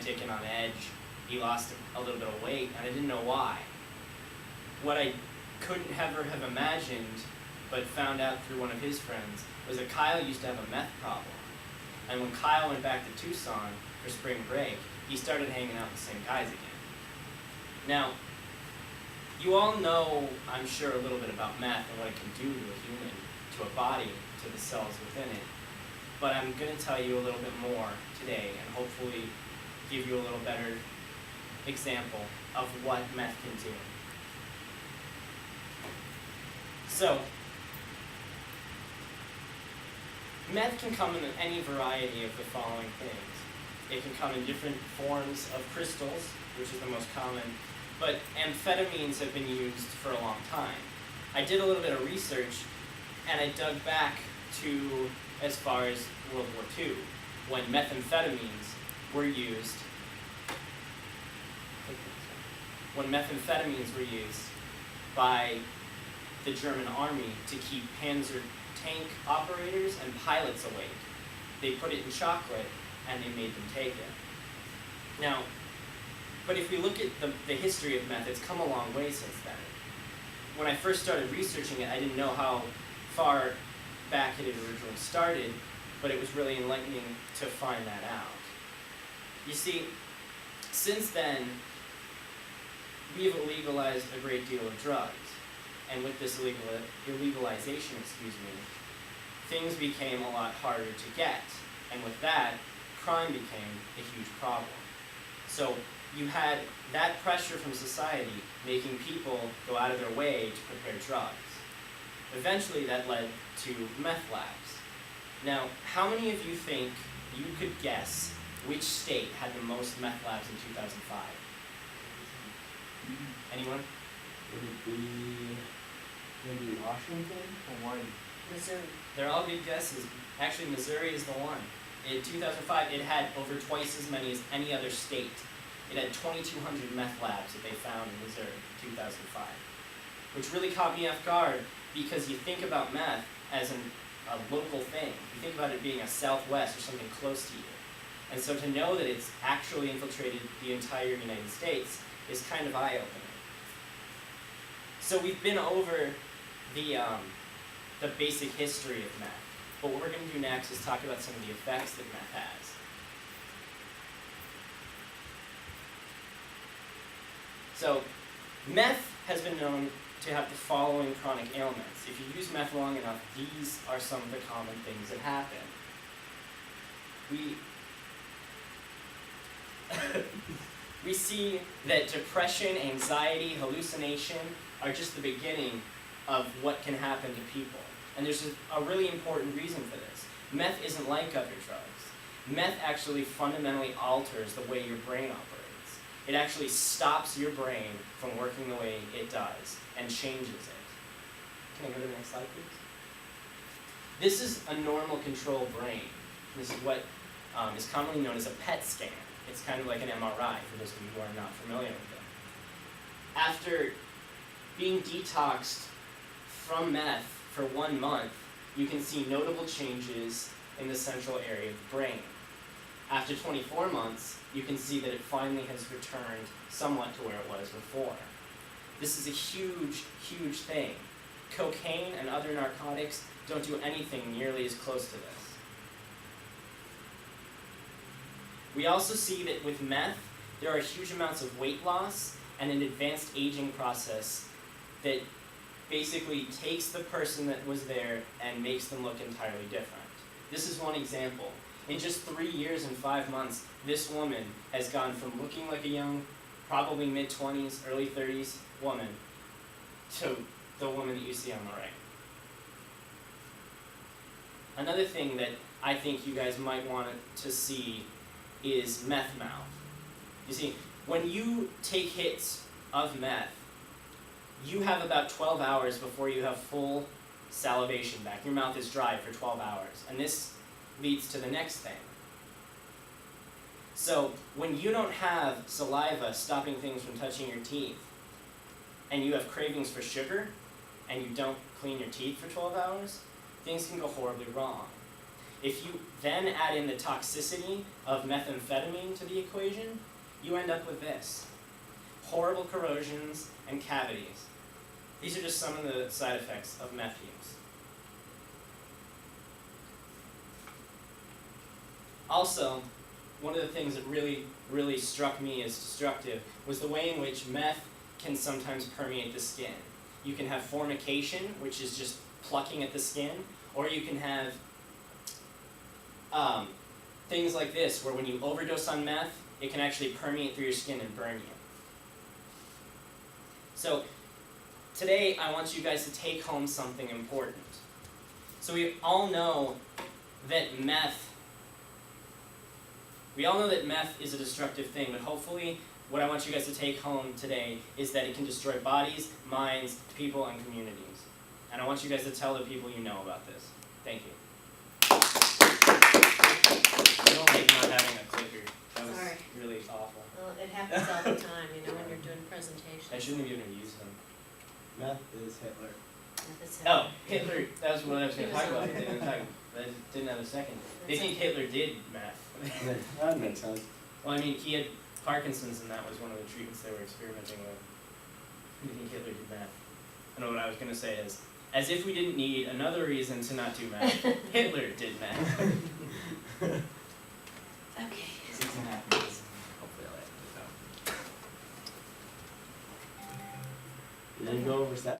taken on edge. He lost a little bit of weight, and I didn't know why. What I couldn't ever have imagined, but found out through one of his friends, was that Kyle used to have a meth problem. And when Kyle went back to Tucson for spring break, he started hanging out with the same guys again. Now, you all know, I'm sure, a little bit about meth and what it can do to a human, to a body, to the cells within it. But I'm going to tell you a little bit more today and hopefully give you a little better example of what meth can do. So, meth can come in any variety of the following things. It can come in different forms of crystals, which is the most common, but amphetamines have been used for a long time. I did a little bit of research, and I dug back to as far as World War II, when methamphetamines were used. When methamphetamines were used by the German army to keep Panzer tank operators and pilots awake. They put it in chocolate and they made them take it. Now, but if we look at the history of meth, it's come a long way since then. When I first started researching it, I didn't know how far back it had originally started, but it was really enlightening to find that out. You see, since then, we have legalized a great deal of drugs. And with this illegalization, things became a lot harder to get. And with that, crime became a huge problem. So you had that pressure from society making people go out of their way to prepare drugs. Eventually that led to meth labs. Now, how many of you think you could guess which state had the most meth labs in 2005? Anyone? Would it be maybe Washington, Hawaii? Missouri. They're all good guesses. Actually, Missouri is the one. In 2005, it had over twice as many as any other state. It had 2,200 meth labs that they found in Missouri in 2005, which really caught me off guard because you think about meth as a local thing. You think about it being a Southwest or something close to you. And so to know that it's actually infiltrated the entire United States is kind of eye-opening. So we've been over the basic history of meth. But what we're going to do next is talk about some of the effects that meth has. So, meth has been known to have the following chronic ailments. If you use meth long enough, these are some of the common things that happen. We see that depression, anxiety, hallucination are just the beginning of what can happen to people. And there's a really important reason for this. Meth isn't like other drugs. Meth actually fundamentally alters the way your brain operates. It actually stops your brain from working the way it does and changes it. Can I go to the next slide, please? This is a normal control brain. This is what is commonly known as a PET scan. It's kind of like an MRI for those of you who are not familiar with it. After being detoxed from meth for 1 month, you can see notable changes in the central area of the brain. After 24 months, you can see that it finally has returned somewhat to where it was before. This is a huge, huge thing. Cocaine and other narcotics don't do anything nearly as close to this. We also see that with meth, there are huge amounts of weight loss and an advanced aging process that basically takes the person that was there and makes them look entirely different. This is one example. In just 3 years and 5 months, this woman has gone from looking like a young, probably mid-20s, early 30s woman to the woman that you see on the right. Another thing that I think you guys might want to see is meth mouth. You see, when you take hits of meth, you have about 12 hours before you have full salivation back. Your mouth is dry for 12 hours. And this leads to the next thing. So when you don't have saliva stopping things from touching your teeth, and you have cravings for sugar, and you don't clean your teeth for 12 hours, things can go horribly wrong. If you then add in the toxicity of methamphetamine to the equation, you end up with this. Horrible corrosions and cavities. These are just some of the side effects of meth use. Also, one of the things that really struck me as destructive was the way in which meth can sometimes permeate the skin. You can have formication, which is just plucking at the skin, or you can have things like this, where when you overdose on meth, it can actually permeate through your skin and burn you. So today, I want you guys to take home something important. So we all know that meth is a destructive thing, but hopefully what I want you guys to take home today is that it can destroy bodies, minds, people, and communities. And I want you guys to tell the people you know about this. Thank you. I don't like not having a clicker. That was really awful. Well, it happens all the time, you know, when you're doing presentations. I shouldn't have even used them. Meth is Hitler. Oh, Hitler, that was what I was going to talk about. I didn't have a second. They think Hitler did meth. That makes sense. Well, I mean, he had Parkinson's, and that was one of the treatments they were experimenting with. They think Hitler did meth. I know what I was going to say is, as if we didn't need another reason to not do meth, Hitler did meth.